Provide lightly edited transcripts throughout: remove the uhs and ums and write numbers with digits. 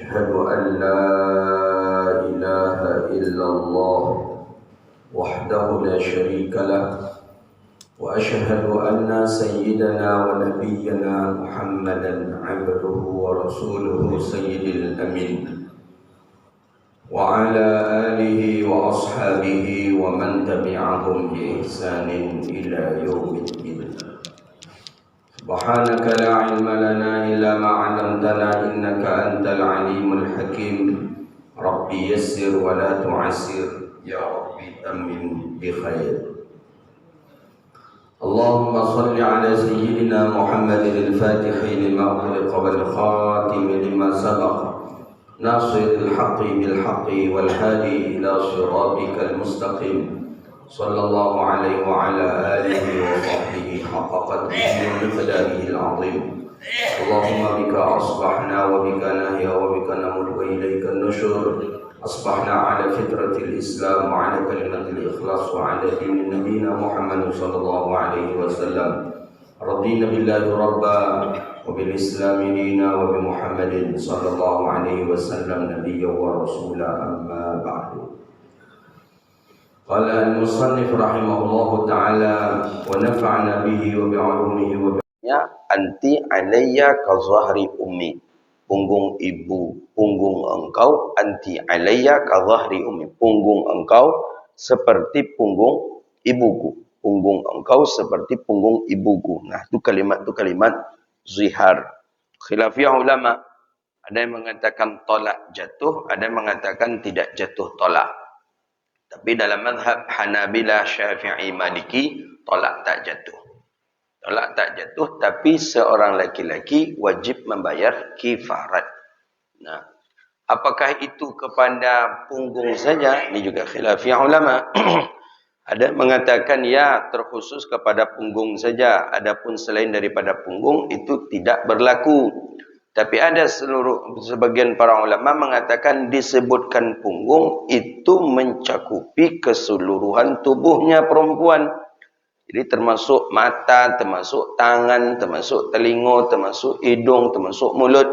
أشهد أن لا إله إلا الله وحده لا شريك له وأشهد أن سيدنا ونبينا محمدا عبده ورسوله سيد الأمين وعلى آله وأصحابه ومن تبعهم بإحسان إلى يوم الدين. سبحانك لا علم لنا إلا ما علمتنا إنك أنت العليم الحكيم. ربي يسر ولا تعسر يا ربي تمم بخير. اللهم صل على سيدنا محمد الفاتح لما أغلق والخاتم لما سبق ناصر الحق بالحق والهادي إلى صراطك المستقيم صلى الله عليه وعلى آله وصحبه حق قدره ومقداره العظيم. اللهم بك أصبحنا وبك نحيا وبك نموت وإليك النشور. أصبحنا على فطرة الإسلام وعلى كلمة الإخلاص وعلى دين نبينا محمد صلى الله عليه وسلم. رضينا بالله ربا وبالإسلام دينا وبمحمد صلى الله عليه وسلم نبيا ورسولا. أما بعد. قال المصنف رحمه الله تعالى ونفعنا به وبعلومه anti alayya ka zahri ummi, punggung ibu, punggung engkau, anti alayya ka zahri ummi, punggung engkau seperti punggung ibuku, punggung engkau seperti punggung ibuku. Nah, itu kalimat zihar. Khilafiyah ulama, ada yang mengatakan tolak jatuh, ada yang mengatakan tidak jatuh tolak. Tapi dalam mazhab Hanabilah, Syafi'i, Maliki, tolak tak jatuh. Tolak tak jatuh, tapi seorang laki-laki wajib membayar kifarat. Nah, apakah itu kepada punggung saja? Ini juga khilafiyah ulama. Ada mengatakan ya terkhusus kepada punggung saja. Adapun selain daripada punggung itu tidak berlaku. Tapi ada sebagian para ulama mengatakan disebutkan punggung itu mencakupi keseluruhan tubuhnya perempuan. Jadi termasuk mata, termasuk tangan, termasuk telinga, termasuk hidung, termasuk mulut.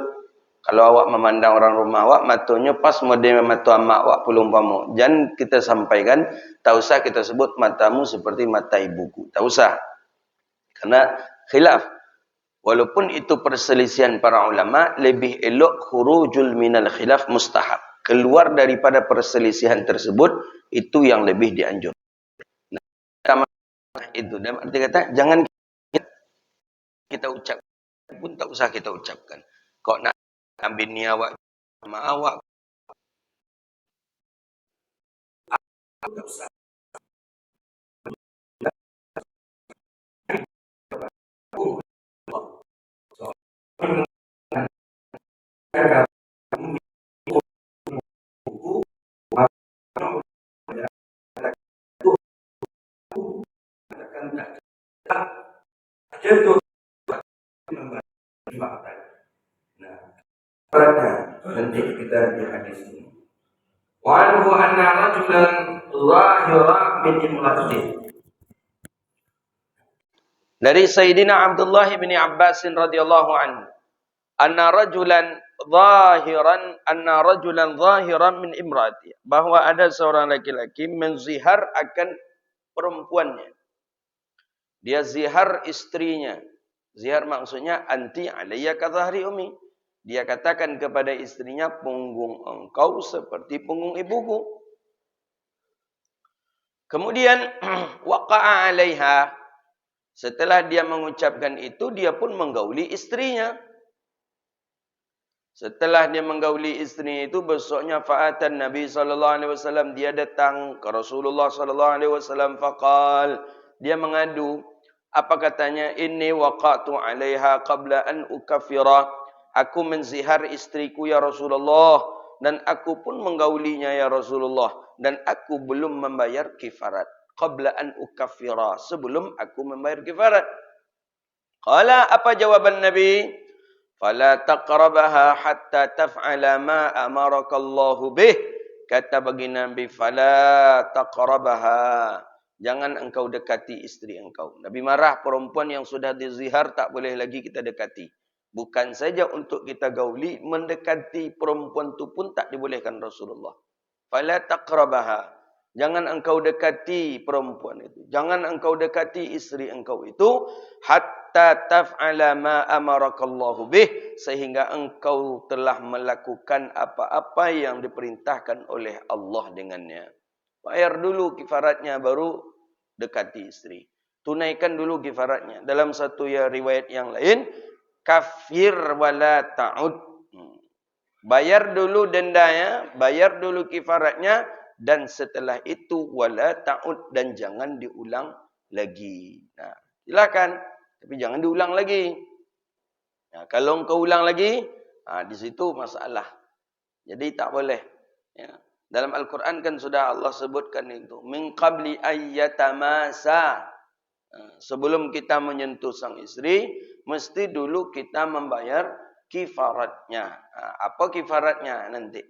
Kalau awak memandang orang rumah awak, matanya pas model mata amak awak pulumpama. Jangan kita sampaikan, tak usah kita sebut matamu seperti mata ibuku. Tak usah. Karena khilaf. Walaupun itu perselisihan para ulama, lebih elok khurujul minal khilaf mustahab. Keluar daripada perselisihan tersebut, itu yang lebih dianjurkan. Itu dan arti kata jangan kita ucapkan pun tak usah kita ucapkan. Kau nak ambil ni awak sama awak tak usah. Jatuh nanti kita di hadis ini. Wa anhu anna rajulan zahira min imra'atin. Dari Sayyidina Abdullah bin Abbas radhiyallahu anhu, anna rajulan zahiran min imra'ati, bahwa ada seorang laki-laki menzihar akan perempuannya. Dia zihar istrinya. Zihar maksudnya anti alayya ka zahri ummi. Dia katakan kepada istrinya, punggung engkau seperti punggung ibuku. Kemudian waqa'a 'alaiha. Setelah dia mengucapkan itu, dia pun menggauli istrinya. Setelah dia menggauli istrinya itu, besoknya fa'atan Nabi SAW, dia datang ke Rasulullah SAW, faqal, dia mengadu. Apa katanya? Inni waqa'tu 'alaiha qabla an ukaffira. Aku menzihar istriku ya Rasulullah, dan aku pun menggaulinya ya Rasulullah, dan aku belum membayar kifarat. Qabla an ukaffira, sebelum aku membayar kifarat. Qala, apa jawaban Nabi? Fala taqrabaha hatta taf'ala ma amarakallahu bih. Kata baginda Nabi, fala taqrabaha. Jangan engkau dekati istri engkau. Nabi marah perempuan yang sudah dizihar tak boleh lagi kita dekati. Bukan saja untuk kita gauli, mendekati perempuan itu pun tak dibolehkan Rasulullah. Fala taqrabaha. Jangan engkau dekati perempuan itu. Jangan engkau dekati isteri engkau itu hatta taf'ala ma amarakallahu bih, sehingga engkau telah melakukan apa-apa yang diperintahkan oleh Allah dengannya. Bayar dulu kifaratnya baru dekati isteri. Tunaikan dulu kifaratnya. Dalam satu riwayat yang lain, kafir wala ta'ud. Bayar dulu dendanya, bayar dulu kifaratnya, dan setelah itu wala ta'ud, dan jangan diulang lagi. Nah, silakan, tapi jangan diulang lagi. Nah, kalau engkau ulang lagi, di situ masalah. Jadi tak boleh. Ya. Dalam Al-Quran kan sudah Allah sebutkan itu. Min qabli ayyatamasa. Sebelum kita menyentuh sang istri, mesti dulu kita membayar kifaratnya. Apa kifaratnya nanti?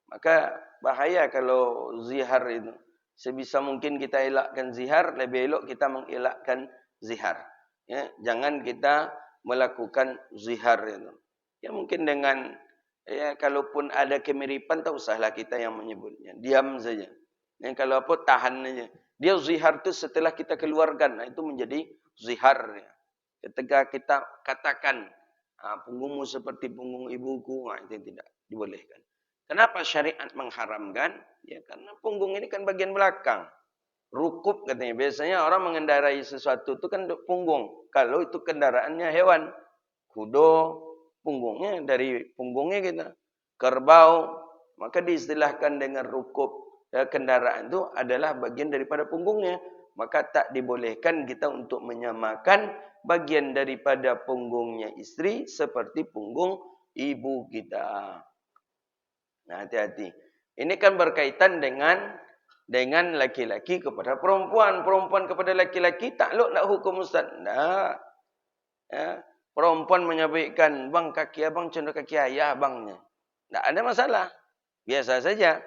Maka bahaya kalau zihar itu. Sebisa mungkin kita elakkan zihar, lebih elok kita mengelakkan zihar. Ya, jangan kita melakukan zihar itu. Ya mungkin dengan kalaupun ada kemiripan, tak usahlah kita yang menyebutnya. Diam saja. Yang kalau apa, tahan saja. Dia zihar itu setelah kita keluarkan. Nah, itu menjadi zihar. Ketika kita katakan, punggungmu seperti punggung ibuku, itu tidak dibolehkan. Kenapa syariat mengharamkan? Ya, karena punggung ini kan bagian belakang. Rukub katanya. Biasanya orang mengendarai sesuatu itu kan punggung. Kalau itu kendaraannya hewan. Kudo, punggungnya dari punggungnya kita. Kerbau, maka diistilahkan dengan rukub. Kendaraan itu adalah bagian daripada punggungnya. Maka tak dibolehkan kita untuk menyamakan bagian daripada punggungnya istri seperti punggung ibu kita. Nah, hati-hati. Ini kan berkaitan dengan laki-laki kepada perempuan. Perempuan kepada laki-laki takluklah hukum Ustaz. Nah, ya. Perempuan menyampaikan, bang kaki abang cenderung kaki ayah abangnya. Tak ada masalah. Biasa saja.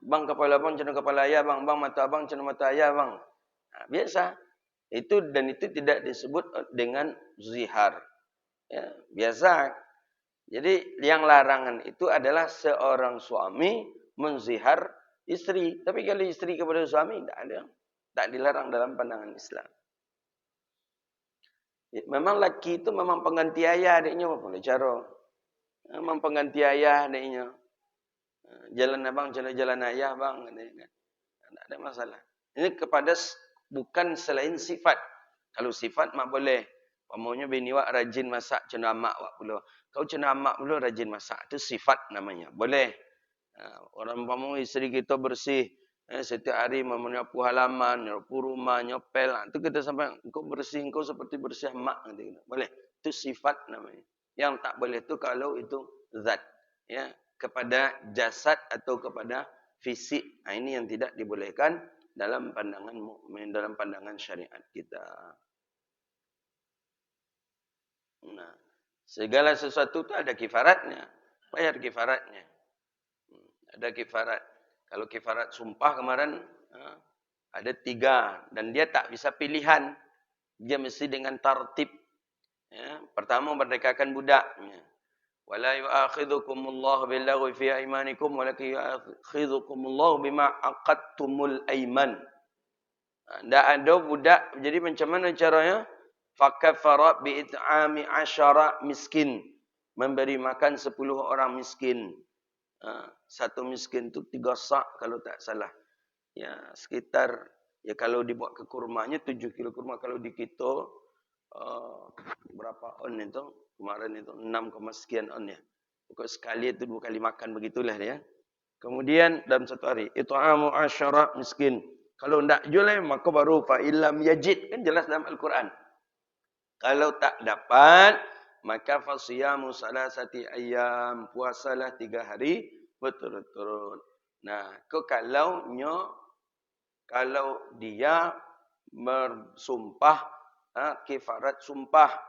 Bang kepala abang cenderung kepala ayah abang. Bang mata abang cenderung mata ayah abang. Nah, biasa. Itu tidak disebut dengan zihar. Ya, biasa. Jadi yang larangan itu adalah seorang suami menzihar istri. Tapi kalau istri kepada suami, tidak ada. Tak dilarang dalam pandangan Islam. Memang laki itu memang pengganti ayah adiknya. Apa boleh cara. Memang pengganti ayah adiknya. Jalan abang, jalan ayah bang. Tak ada masalah. Ini kepada bukan selain sifat. Kalau sifat mak boleh. Pamaunya bini wak rajin masak cina mak wak pula. Kau cina mak pula rajin masak. Itu sifat namanya. Boleh. Orang pamau isteri kita bersih. Setiap hari menyapu halaman, nyapu rumah, nyopel. Itu kita sampai, engkau bersih, engkau seperti bersih mak. Boleh. Itu sifat namanya. Yang tak boleh itu kalau itu zat. Ya, kepada jasad atau kepada fisik. Nah, ini yang tidak dibolehkan dalam pandangan mukmin, dalam pandangan syariat kita. Nah, segala sesuatu itu ada kifaratnya. Bayar kifaratnya. Ada kifarat. Kalau kifarat sumpah kemarin, ada 3. Dan dia tak bisa pilihan. Dia mesti dengan tartib. Ya, pertama, merdekakan budaknya. Wala yu'akhidhukumullahu billaghwi fi aymanikum walakin yu'akhidhukumullahu bima aqadtumul ayman. Tak ada budak. Jadi macam mana caranya? Fakafara bi'it'ami 10 miskin. Memberi makan 10 orang miskin. Satu miskin itu 3 sak kalau tak salah. Ya, sekitar, ya kalau dibuat ke kurmanya 7 kilo kurma. Kalau di kita, berapa on itu? Kemarin itu 6, sekian on ya. Pokok sekali itu 2 kali makan begitulah ya. Kemudian dalam satu hari, it'amu 10 miskin. Kalau tidak jual maka baru fa'ilam yajid. Kan jelas dalam Al-Quran. Kalau tak dapat, maka fasiyamu salasati ayyam. Puasalah 3 hari berturut-turut. Nah, kalau dia bersumpah, kifarat sumpah.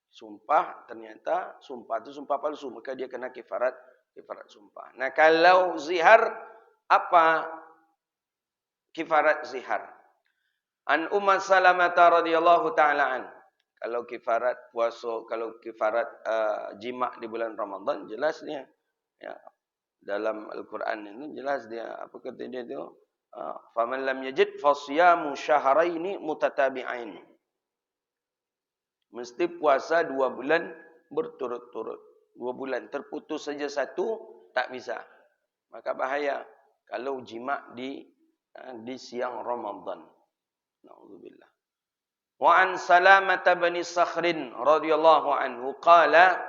Sumpah ternyata sumpah itu sumpah palsu, maka dia kena kifarat sumpah. Nah, kalau zihar, apa kifarat zihar? An Ummah Salamah radhiyallahu ta'ala an. Kalau kifarat puasa, kalau kifarat jima' di bulan Ramadan, jelas dia. Ya, dalam Al-Quran itu jelas dia. Apa kata dia tu? Faman lam yajid fasyamu syahraini mutatabi'ain. Mesti puasa 2 bulan berturut-turut. 2 bulan. Terputus saja satu, tak bisa. Maka bahaya kalau jima' di siang Ramadan. Na'udzubillah. Wa an Salamah bin Sakhrin radhiyallahu anhu qala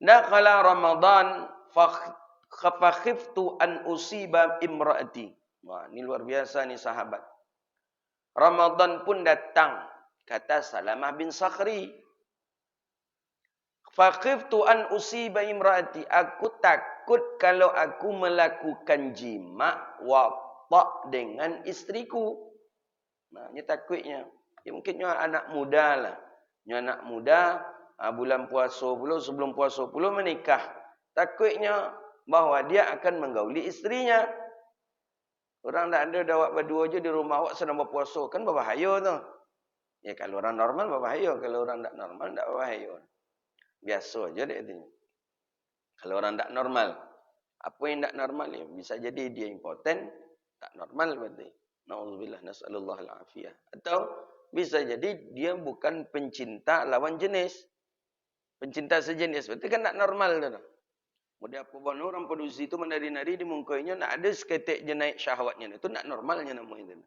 dakhala Ramadan fa khiftu an usiba imraati. Wah, ini luar biasa ni sahabat. Ramadan pun datang, kata Salamah bin Sakhri. Fa khiftu an usiba imraati. Aku takut kalau aku melakukan jima' wata' dengan istriku. Nah, ini takutnya. Ya, mungkin anak muda lah. Anak muda, bulan puasa pula, sebelum puasa pula menikah. Takutnya bahawa dia akan menggauli istrinya. Orang tak ada dawak berdua je di rumah awak sedang berpuasa. Kan berbahaya tu. Ya, kalau orang normal berbahaya. Kalau orang tak normal tak berbahaya. Biasa je dia tu. Kalau orang tak normal. Apa yang tak normal ya? Bisa jadi dia impoten. Tak normal berarti. Na'udzubillah, nas'alullah al-afiyah. Atau bisa jadi dia bukan pencinta lawan jenis. Pencinta sejenis. Berarti kan tak normal tu. Kemudian apa pun orang produksi itu menari-nari di mukanya nak ada seketik je naik syahwatnya. Itu nak normalnya nama itu.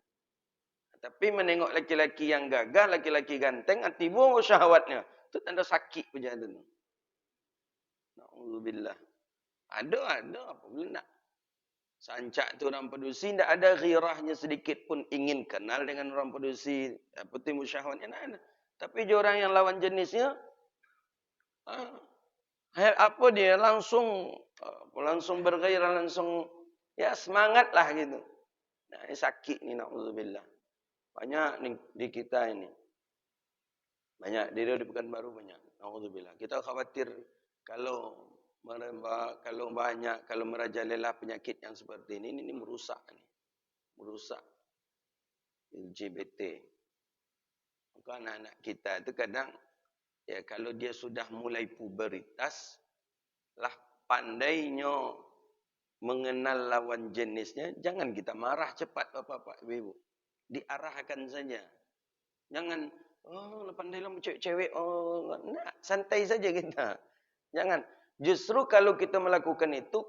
Tapi menengok laki-laki yang gagah, laki-laki ganteng, tiba syahwatnya. Itu tanda sakit punya itu. Na'udzubillah. Ada. Apa boleh nak. Sancak tu orang produksi, tidak ada ghirahnya sedikit pun ingin kenal dengan orang produksi. Timbul syahwatnya, tak ada. Tapi dia orang yang lawan jenisnya, apa dia langsung bergairah, langsung ya semangat lah gitu. Nah, ini sakit ni, na'udzubillah. Banyak ni di kita ini. Banyak, di Pekanbaru banyak. Na'udzubillah. Kita khawatir kalau merajalela penyakit yang seperti ini merusak ni. Merusak LGBT. Maka anak-anak kita itu kadang ya kalau dia sudah mulai puberitas lah pandainya mengenal lawan jenisnya, jangan kita marah cepat bapak-bapak ibu-ibu. Diarahkan saja. Jangan pandailah cewek-cewek, nak santai saja kita. Jangan. Justru kalau kita melakukan itu,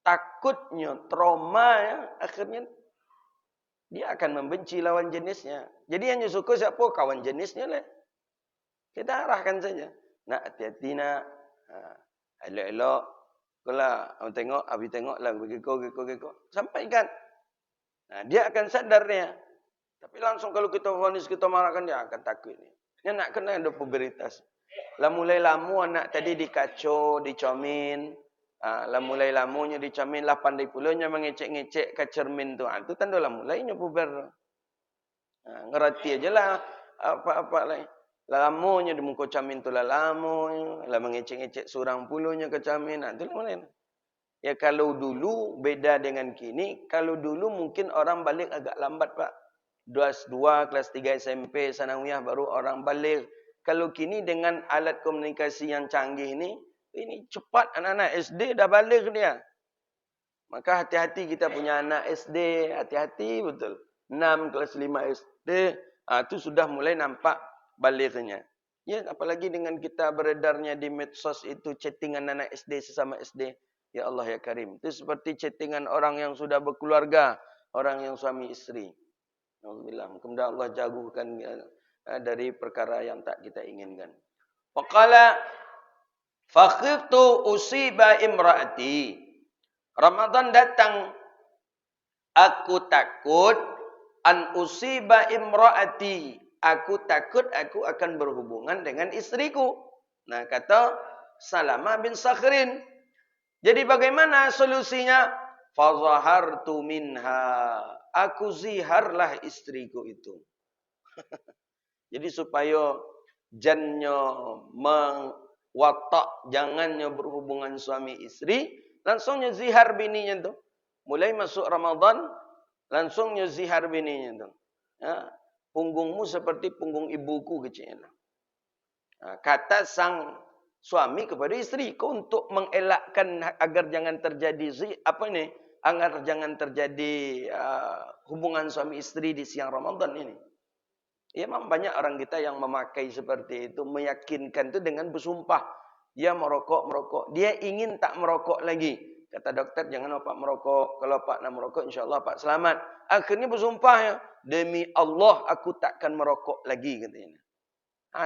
takutnya, trauma ya, akhirnya dia akan membenci lawan jenisnya. Jadi yang suka siapa? Kawan jenisnya lah. Kita arahkan saja. Nak hati-hati nak. Elok-elok. Kalau Abi tengok lah. Geko. Sampaikan. Dia akan sadar dia. Tapi langsung kalau kita vonis, kita marahkan, dia akan takut. Dia nak kena ada puberitas. Lah mulai lama anak tadi dikacau, dicomin. Lah mulai lamanya dicomin, lah pandai pulanya mengecek-ngecek ke cermin tu. Itu tanda lah mulainya puber. Ngerti aja lah apa-apa lah. Lamanya di muka cermin tu lah lamanya. Lah mengecek-ngecek surang pulanya ke cermin. Itu lah mulai. Ya kalau dulu beda dengan kini. Kalau dulu mungkin orang balik agak lambat pak. Kelas 2, kelas 3 SMP, sanawiyah baru orang balik. Kalau kini dengan alat komunikasi yang canggih ini cepat anak-anak SD dah balik dia. Maka hati-hati kita punya anak SD, hati-hati betul. 6 kelas 5 SD, itu sudah mulai nampak baliknya. Ya, apalagi dengan kita beredarnya di medsos itu chattingan anak SD sesama SD. Ya Allah ya Karim. Itu seperti chattingan orang yang sudah berkeluarga, orang yang suami istri. Alhamdulillah, mudah-mudahan Allah jagukan dari perkara yang tak kita inginkan. Faqala fakhiftu usiba imraati. Ramadan datang, aku takut an usiba imraati. Aku takut aku akan berhubungan dengan istriku. Nah, kata Salamah bin Sakhrin. Jadi bagaimana solusinya? Fazahartu minha. Aku ziharlah istriku itu. Jadi supaya jannya watak, jangannya berhubungan suami istri, langsungnya zihar bininya tu. Mulai masuk Ramadan, langsungnya zihar bininya tu. Ya. punggungmu seperti punggung ibuku kecilnya. Kata sang suami kepada isteri, untuk mengelakkan agar jangan terjadi agar jangan terjadi hubungan suami istri di siang Ramadan ini. Ya, memang banyak orang kita yang memakai seperti itu, meyakinkan itu dengan bersumpah. Dia merokok. Dia ingin tak merokok lagi. Kata dokter, jangan Pak merokok. Kalau Pak nak merokok, insyaAllah Pak selamat. Akhirnya bersumpah ya, demi Allah aku takkan merokok lagi katanya.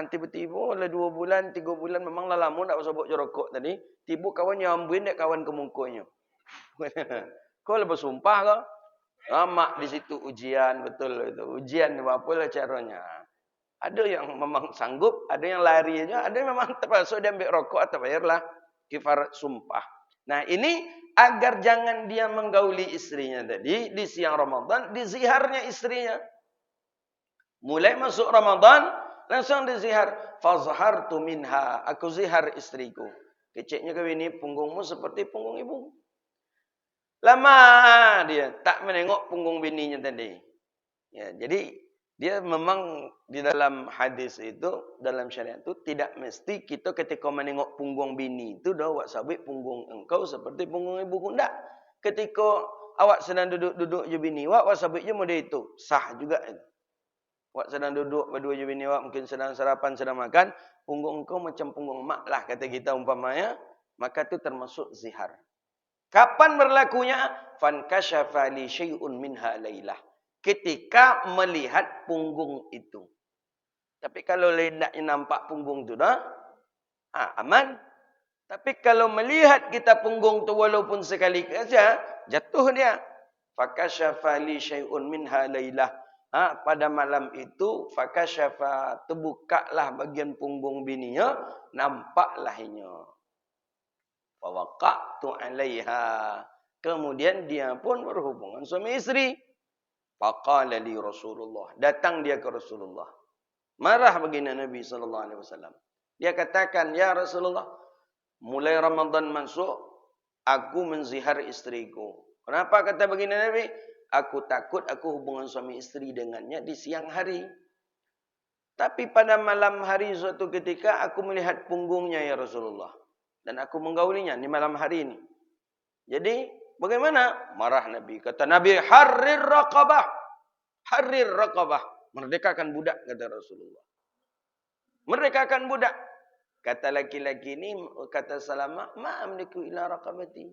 Tiba-tiba lah 2 bulan, 3 bulan memanglah lama tak sebut je rokok tadi. Tiba kawan nyambuin dek kawan ke mukanya. Kau lepas sumpah kau? Mak di situ ujian, betul itu. Ujian apalah caranya. Ada yang memang sanggup, ada yang lari aja, ada yang memang terpaksa dia ambil rokok atau bayarlah kifarat sumpah. Nah, ini agar jangan dia menggauli istrinya tadi di siang Ramadan, diziharnya istrinya. Mulai masuk Ramadan, langsung dizihar. Fazhartu minha, aku zihar istriku. Keciknya kau ini punggungmu seperti punggung ibu. Lama dia tak menengok punggung bininya tadi. Ya, jadi dia memang di dalam hadis itu, dalam syariat itu tidak mesti kita ketika menengok punggung bini itu dah awak sabit punggung engkau seperti punggung ibu enggak. Ketika awak sedang duduk-duduk je bini awak sabit je model itu, sah juga itu. Awak sedang duduk berdua je bini awak, mungkin sedang sarapan, sedang makan, punggung engkau macam punggung mak lah kata kita umpamanya, maka itu termasuk zihar. Kapan berlakunya? Fankashafa li syai'un minha lailah. Ketika melihat punggung itu. Tapi kalau hendaknya nampak punggung itu dah, aman. Tapi kalau melihat kita punggung tu walaupun sekali saja, jatuh dia. Fakashafa li syai'un minha lailah. Pada malam itu, fakashafa, terbukalah bagian punggung bininya, nampaklah ianya. Fawaqa'tu 'alaiha. Kemudian dia pun berhubungan suami isteri. Faqala li Rasulullah. Datang dia ke Rasulullah. Marah baginda Nabi sallallahu alaihi wasallam. Dia katakan, "Ya Rasulullah, mulai Ramadan masuk, aku menzihar istriku." Kenapa kata baginda Nabi? Aku takut aku hubungan suami isteri dengannya di siang hari. Tapi pada malam hari suatu ketika aku melihat punggungnya ya Rasulullah. Dan aku menggaulinya di malam hari ini. Jadi, bagaimana? Marah Nabi. Kata Nabi, Harrir raqabah. Harrir raqabah. Merdekakan budak, kata Rasulullah. Merdekakan budak. Kata laki-laki ini, kata Salamah, ma'amliku ila raqabati.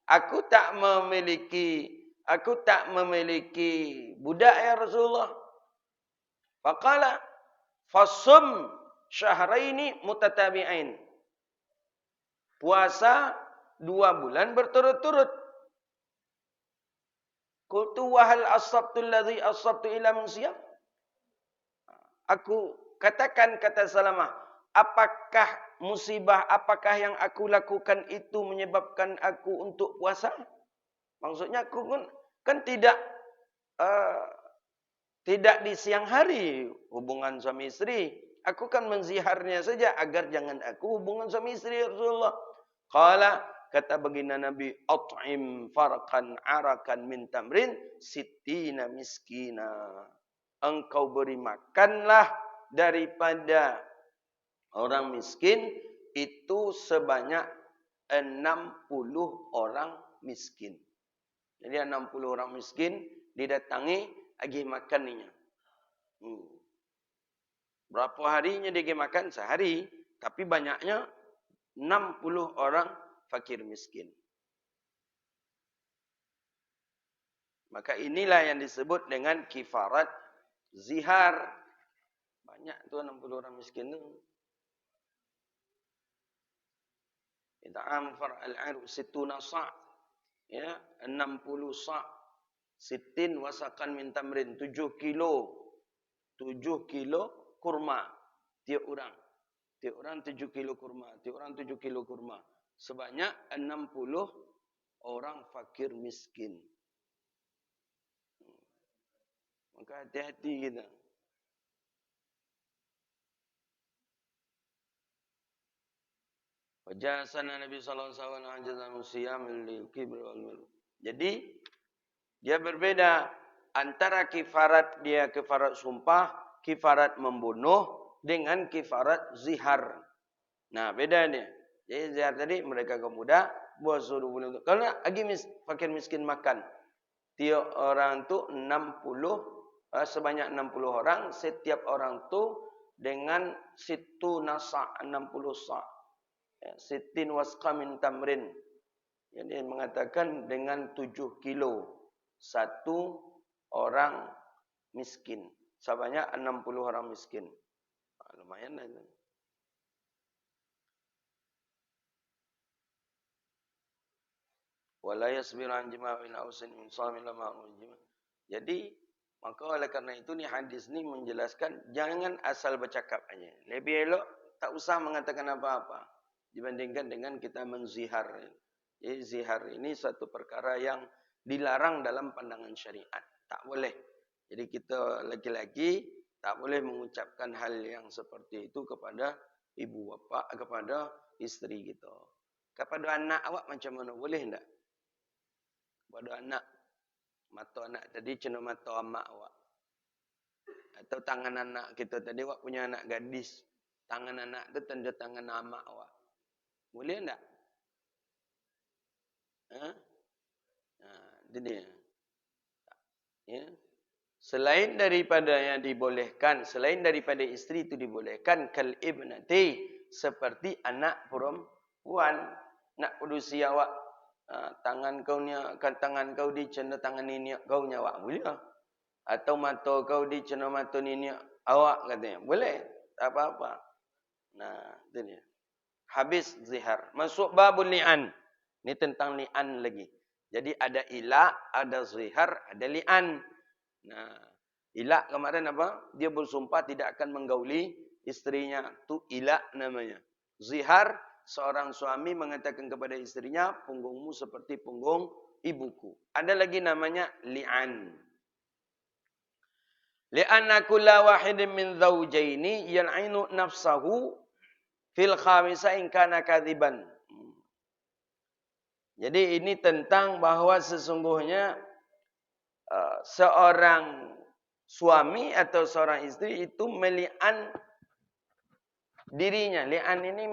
Aku tak memiliki budak ya Rasulullah. Faqala, fasum syahraini mutatabi'ain. Puasa 2 bulan berturut-turut. Qultu wa hal asabtu alladhi asabtu ila min siyam? Aku katakan, kata Salamah, apakah musibah, apakah yang aku lakukan itu menyebabkan aku untuk puasa? Maksudnya aku kan tidak di siang hari hubungan suami isteri. Aku kan menziharnya saja agar jangan aku hubungan suami isteri Rasulullah. Qala, kata baginda Nabi, at'im farqan arakan min tamrin sittina miskina. Engkau beri makanlah daripada orang miskin itu sebanyak 60 orang miskin. Jadi 60 orang miskin didatangi agi makaninya. Berapa harinya dia makan? Sehari. Tapi banyaknya 60 orang fakir miskin. Maka inilah yang disebut dengan kifarat zihar. Banyak tu 60 orang miskin tu. It'am far'al 'arq situna sa'. Ya, 60 sa'. Sittin wasakan min tamrin, 7 kilo. 7 kilo kurma tiap orang. Tiap orang 7 kilo kurma. Tiap orang 7 kilo kurma. Sebanyak 60 orang fakir miskin. Maka hati-hati kita. Wajahsana Nabi sallallahu alaihi wasallam siyam lil kibr wal mil. Jadi dia berbeda antara kifarat dia kifarat sumpah, kifarat membunuh dengan kifarat zihar. Nah, beda dia. Jadi zihar tadi mereka kaum muda suruh bunuh. Kalau lagi fakir miskin makan. Tiap orang tu 60 sebanyak 60 orang, setiap orang tu dengan situ nasa' 60 sa'. Ya, sitin wasqa min tamrin. Jadi mengatakan dengan 7 kilo satu orang miskin. Sebanyak 60 orang miskin. Lumayan lah itu. Wala yasbiru an jama'il ausin insamin lama ujima. Jadi maka oleh kerana itu ni hadis ni menjelaskan jangan asal bercakap aja. Lebih elok tak usah mengatakan apa-apa dibandingkan dengan kita menzihar. Jadi zihar ini satu perkara yang dilarang dalam pandangan syariat. Tak boleh. Jadi kita laki-laki tak boleh mengucapkan hal yang seperti itu kepada ibu bapa, kepada isteri kita. Kepada anak awak macam mana? Boleh tak? Kepada anak. Mata anak tadi cenderung mata amak awak. Atau tangan anak kita tadi, awak punya anak gadis. Tangan anak tu tanda tangan amak awak. Boleh tak? Itu dia. Ya. Selain daripada yang dibolehkan, selain daripada isteri itu dibolehkan, kal ibnati, seperti anak perempuan. Nak produksi awak, tangan kau ni, tangan kau di cina tangan ini kau ni awak boleh. Atau mata kau di cina mata ini awak katanya. Boleh. Tak apa-apa. Nah, itu dia. Habis zihar. Masuk babul li'an. Ini tentang li'an lagi. Jadi ada ila', ada zihar, ada li'an. Nah, ila' kemarin apa? Dia bersumpah tidak akan menggauli istrinya. Itu ila' namanya. Zihar, seorang suami mengatakan kepada istrinya, punggungmu seperti punggung ibuku. Ada lagi namanya li'an. Li'anna kulla wahidin min zawjaini yan'inu nafsahu fil khamisa in kana kadhiban. Jadi ini tentang bahawa sesungguhnya seorang suami atau seorang isteri itu meli'an dirinya. Li'an ini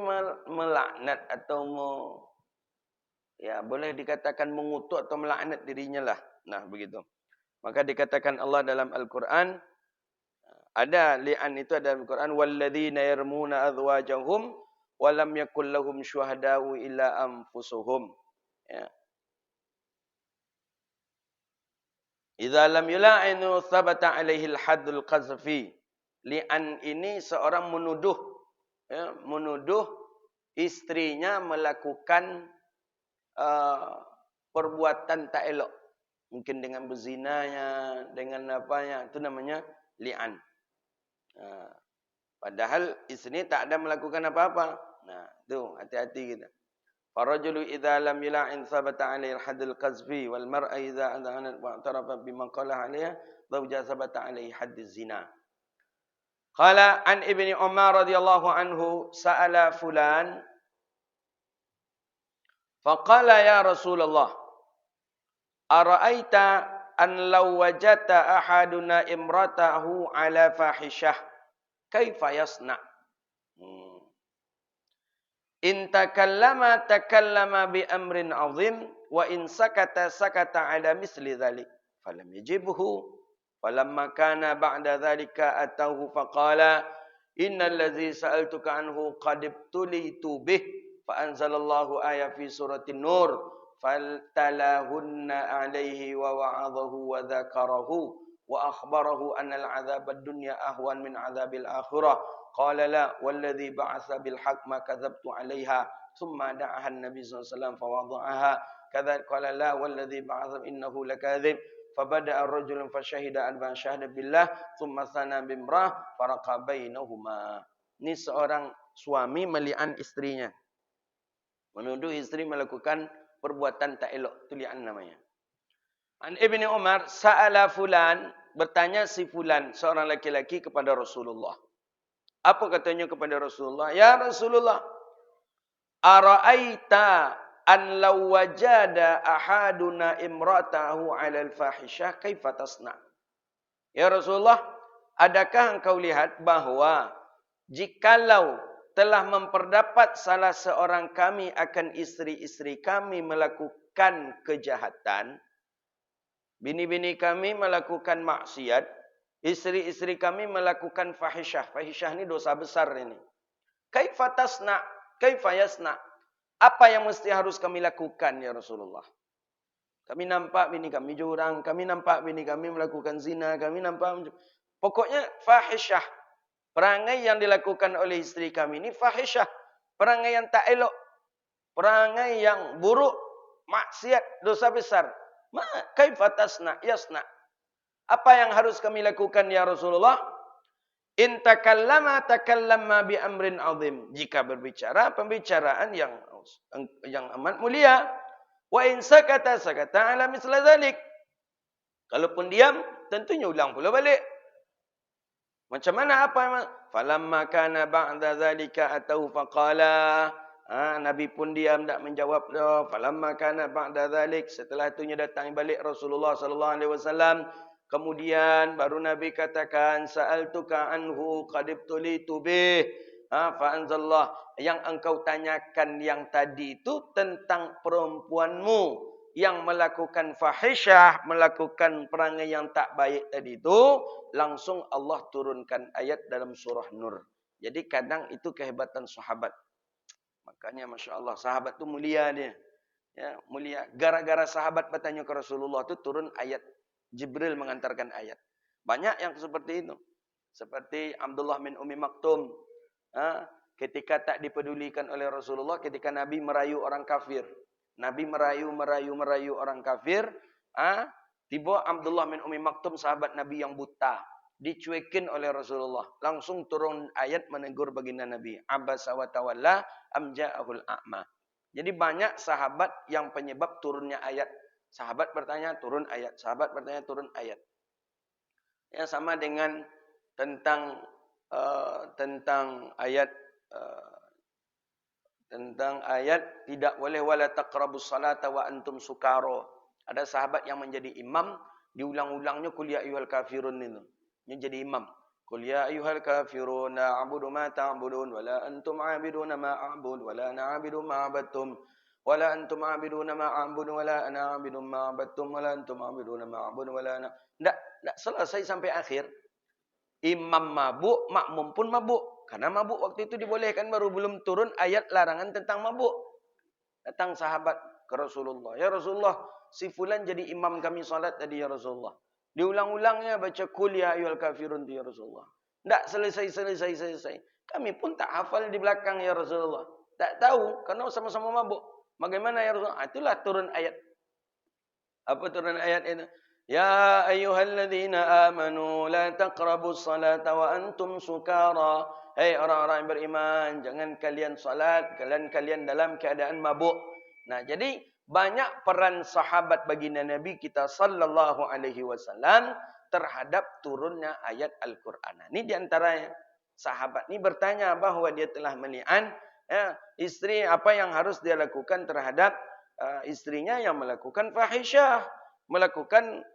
melaknat atau boleh dikatakan mengutuk atau melaknat dirinya lah. Nah, begitu. Maka dikatakan Allah dalam Al-Quran, ada li'an itu ada dalam Al-Quran, walladzina yarmuna azwajahum wa lam yakul lahum syuhada'u illa anfusuhum. Ya. Idza lam yula'inu thabata 'alaihi al-haddul qazfi. Li'an ini seorang menuduh istrinya melakukan perbuatan tak elok. Mungkin dengan berzinanya, dengan apanya, itu namanya li'an. Padahal isteri tak ada melakukan apa-apa. Nah, itu hati-hati kita. Farajulu idza lam yula'in thabata 'alaihi al-haddul qazfi wal mar'a idza adhanat wa i'tarafa bima qala 'alaiha zawja thabata 'alaihi hadduz zina. Qala an Ibni Umar radhiyallahu anhu sa'ala fulan faqala ya Rasulullah ara'aita an law wajata ahaduna imratahu 'ala fahishah kaifa yasna'. In takallama bi amrin 'azim wa in sakata ala misli dhalik falam yajibhu falamma kana ba'da dhalika atahu faqala innal ladzi sa'altuka anhu qad ibtulitu bih fa anzalallahu ayat fi suratin nur faltalahunna 'alaihi wa wa'adahu wa dzakarahu wa akhbarahu anna al-'adzaba ad-dunya ahwan min 'adzabil akhirah. Qala la walladhi ba'atha bil haqq ma kadzabtu 'alaiha thumma da'aha an-nabi sallallahu alaihi wasallam fa wada'aha kadzalika qala la walladhi ba'atha innahu lakadzib fabada'a ar-rajulu fa shahida an syahada billah thumma sana bimrah faraqa bainahuma. Ini seorang suami meli'an istrinya, menuduh istri melakukan perbuatan tak elok, itu li'an namanya. An Ibni Umar sa'ala fulan, bertanya si fulan, seorang laki-laki kepada Rasulullah. Apa katanya kepada Rasulullah? Ya Rasulullah, ara'aita an law wajada ahaduna imratahu 'ala al-fahishah kaifa tasna'? Ya Rasulullah, adakah engkau lihat bahawa jikalau telah memperdapat salah seorang kami akan isteri-isteri kami melakukan kejahatan, bini-bini kami melakukan maksiat, isteri-isteri kami melakukan fahisyah. Fahisyah ni dosa besar ini. Kaifa tasna? Kaifa yasna? Apa yang mesti harus kami lakukan ya Rasulullah? Kami nampak bini kami jurang, kami nampak bini kami melakukan zina, kami nampak pokoknya fahisyah. Perangai yang dilakukan oleh isteri kami ini fahisyah. Perangai yang tak elok. Perangai yang buruk, maksiat, dosa besar. Kaifa tasna? Yasna. Apa yang harus kami lakukan ya Rasulullah? In takallama bi amrin azim. Jika berbicara pembicaraan yang amat mulia. Wa in sakata ala misla zalik. Kalaupun diam, tentunya ulang pula balik. Macam mana apa? Falamma kana ba'da zalika atau faqala. Nabi pun diam tak menjawab dah. Falamma kana ba'da zalik, setelah itunya datang balik Rasulullah sallallahu alaihi wasallam. Kemudian baru Nabi katakan sa'altuka anhu qad ibtulitu bih. Fa anzallah, yang engkau tanyakan yang tadi itu tentang perempuanmu yang melakukan fahisyah, melakukan perangai yang tak baik tadi itu, langsung Allah turunkan ayat dalam surah Nur. Jadi kadang itu kehebatan sahabat. Makanya Masya Allah, sahabat itu mulia dia. Ya, mulia. Gara-gara sahabat bertanya ke Rasulullah itu turun ayat. Jibril mengantarkan ayat. Banyak yang seperti itu. Seperti Abdullah bin Umi Maktum. Ketika tak dipedulikan oleh Rasulullah, ketika Nabi merayu orang kafir. Nabi merayu orang kafir. Tiba Abdullah bin Umi Maktum, sahabat Nabi yang buta. Dicuekin oleh Rasulullah. Langsung turun ayat menegur baginda Nabi. Abasa wa tawalla am ja'ahul a'ma. Jadi banyak sahabat yang penyebab turunnya ayat. Sahabat bertanya, turun ayat. Sahabat bertanya, turun ayat. Ya, sama dengan tentang ayat tidak boleh wala taqrabus salata wa antum sukara. Ada sahabat yang menjadi imam, diulang-ulangnya qul ya ayyuhal kafirun itu. Dia jadi imam. Qul ya ayyuhal kafirun na'budu ma ta'budun wa la antum 'abiduna ma a'budu wa la ana 'abidu ma 'abadtum wa la antum 'abiduna ma a'budu wa la ana 'abidu ma 'abadtum wa la antum 'abiduna ma a'budu wa la ana. Tak selesai sampai akhir. Imam mabuk, makmum pun mabuk. Karena mabuk waktu itu dibolehkan, baru belum turun ayat larangan tentang mabuk. Datang sahabat ke Rasulullah. Ya Rasulullah, si fulan jadi imam kami salat tadi ya Rasulullah. Diulang-ulangnya baca qul ya ayyuhal kafirun ya Rasulullah. Tak selesai. Kami pun tak hafal di belakang ya Rasulullah. Tak tahu karena sama-sama mabuk. Bagaimana ya Rasulullah? Itulah turun ayat. Apa turun ayat itu? Ya ayyuhalladzina amanu la taqrabus salata wa antum sukara. Hei orang-orang yang beriman, jangan kalian salat kalian dalam keadaan mabuk. Nah, jadi banyak peran sahabat baginda Nabi kita sallallahu alaihi wasallam terhadap turunnya ayat Al-Qur'an. Ini di antaranya. Sahabat ini bertanya bahawa dia telah melihat istri, apa yang harus dia lakukan terhadap istrinya yang melakukan fahisyah, melakukan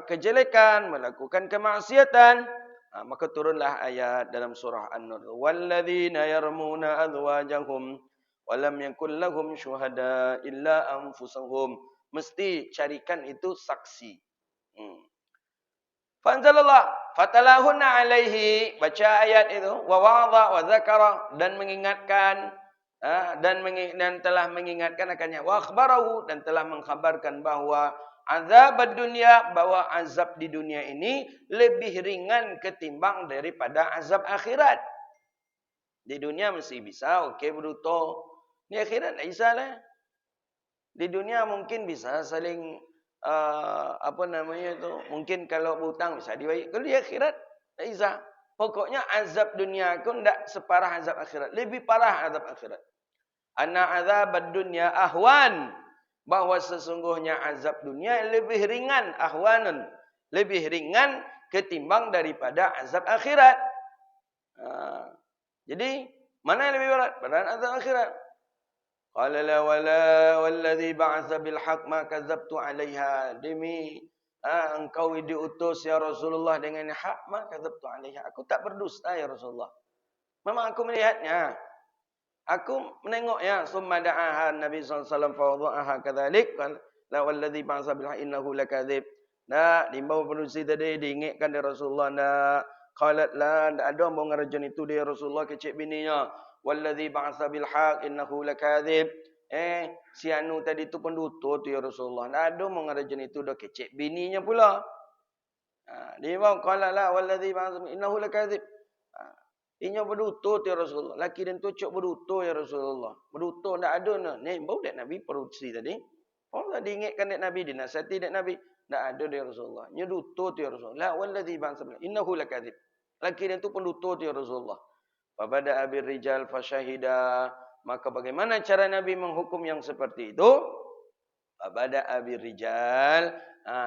kejelekan, melakukan kemaksiatan. Maka turunlah ayat dalam surah An-Nur. Walladzina yarmuna azwajahum wa lam yakul lahum syuhada illa anfusuhum. Mesti carikan itu saksi. Fanzalallah fatalahunna alaihi, baca ayat itu, wa wa'adha wa dzakara, dan mengingatkan dan telah mengingatkan akannya, wa akhbarahu, dan telah mengkhabarkan bahawa azab dunia, bahwa azab di dunia ini lebih ringan ketimbang daripada azab akhirat. Di dunia masih bisa, okey berutuh. Di akhirat tak bisa lah. Di dunia mungkin bisa saling mungkin kalau berhutang bisa dibayar. Kalau di akhirat tak bisa. Pokoknya azab dunia pun tak separah azab akhirat. Lebih parah azab akhirat. Anna azab dunia ahwan. Bahawa sesungguhnya azab dunia lebih ringan, ahwanan, lebih ringan ketimbang daripada azab akhirat. Jadi mana yang lebih berat? Berat azab akhirat. Qala la wala wallazi ba'atha bil haqq ma kadzabtu 'alaiha. Demi engkau diutus ya Rasulullah dengan hak, maka kadzabtu alaihi. Aku tak berdusta ya Rasulullah. Memang aku melihatnya. Aku menengoknya. Summa da'aha Nabi SAW fawadha'aha kadzalik. La walladhi ba'sa bil haqq innahu lakadzib. Nak, dimbau penusi tadi diingatkan dari Rasulullah. Nak, qalat la, tak ada mau ngarajan itu dia Rasulullah kecik bininya. Walladhi ba'sa bil haqq innahu lakadzib. Si anu tadi tu pendutur tu ya Rasulullah. Tak ada mau ngarajan itu dah kecik bininya pula. Dimbau qalat la walladhi ba'sa innahu lakadzib. Inya berdutur ya Rasulullah. Laki dan tucuk berdutur ya Rasulullah. Berdutur tak ada nak. Ni bau dek Nabi perusi tadi. Oh tadi ingatkan dek Nabi, dinasihati dek Nabi. Tak ada dia Rasulullah. Nya dutur ya Rasulullah. La wallazi ba'sa innahu lakadzib. Laki dan tu pendutur ya Rasulullah. Fabada abir rijal fasyahida. Maka bagaimana cara Nabi menghukum yang seperti itu? Fabada abir rijal.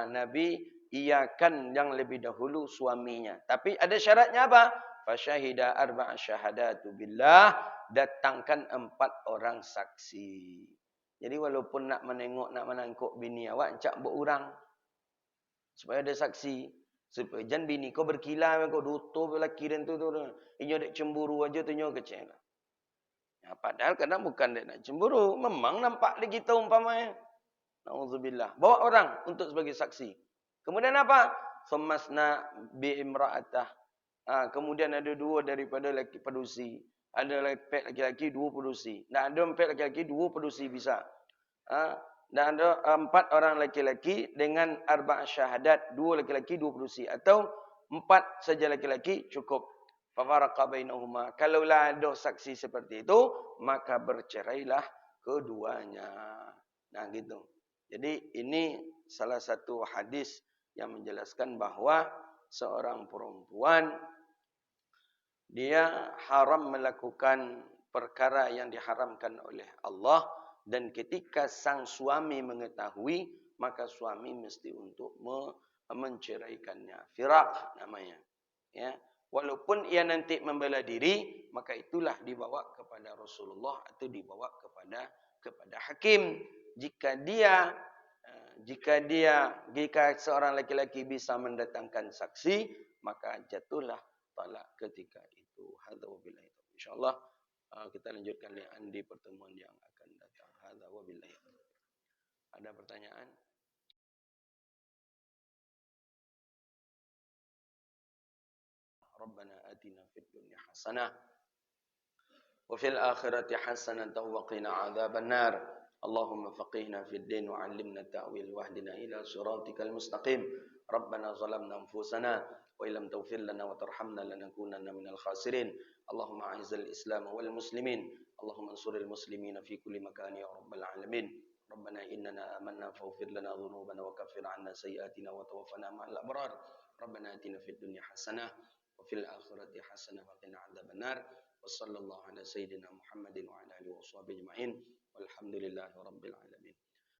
Nabi iakan yang lebih dahulu suaminya. Tapi ada syaratnya apa? Fasyahida arba'a syahadatu billah, datangkan 4 orang saksi. Jadi walaupun nak menengok, nak menangkuk bini awak, cak buat orang supaya ada saksi. Supaya jangan bini kau berkilau, kau dutur lelaki dan tu. Inyo dek cemburu aja tu inyo kecil. Padahal kadang bukan dek nak cemburu, memang nampak lagi kita umpamanya. Nauzubillah. Bawa orang untuk sebagai saksi. Kemudian apa? Famasna bi imra'atah. Kemudian ada 2 daripada lelaki pedusi. Ada lelaki-lelaki 2 pedusi. Dan ada 4 lelaki 2 pedusi bisa. Dan ada 4 orang lelaki dengan arba' syahadat. 2 lelaki 2 pedusi. Atau 4 saja lelaki cukup. Fafaraqa bainahuma. Kalaulah ada saksi seperti itu, maka bercerailah keduanya. Nah gitu. Jadi ini salah satu hadis yang menjelaskan bahawa seorang perempuan dia haram melakukan perkara yang diharamkan oleh Allah, dan ketika sang suami mengetahui, maka suami mesti untuk menceraikannya. Firaq namanya. Ya, walaupun ia nanti membela diri, maka itulah dibawa kepada Rasulullah atau dibawa kepada hakim. Jika seorang laki-laki bisa mendatangkan saksi, maka jatuhlah talak ketika itu. Hadza wabillahi taufiq. Insyaallah kita lanjutkan di pertemuan yang akan datang. Hadza wabillahi taufiq. Ada pertanyaan? Rabbana atina fid dunya hasanah wa fil akhirati hasanatan wa qina adzaban nar. Allahumma faqihna fid din wa 'allimna ta'wil wahdina ila siratikal mustaqim. Rabbana zalamna anfusana wa illam taghfir lana wa tarhamna lanakunanna minal khasirin. Allahumma a'izzal islam wal muslimin. Allahumma ansuril muslimina fi kulli makan ya rabbal alamin. Rabbana innana amanna faghfir lana dhunubana wa kaffir 'anna sayyi'atina wa tawaffana ma'al abrar. Rabbana atina fid dunya hasanah wa fil akhirati hasanah wa qina adzaban nar. Wa sallallahu ala sayyidina Muhammadin wa ala alihi wa sahbihi ajma'in. Walhamdulillahi rabbil alamin.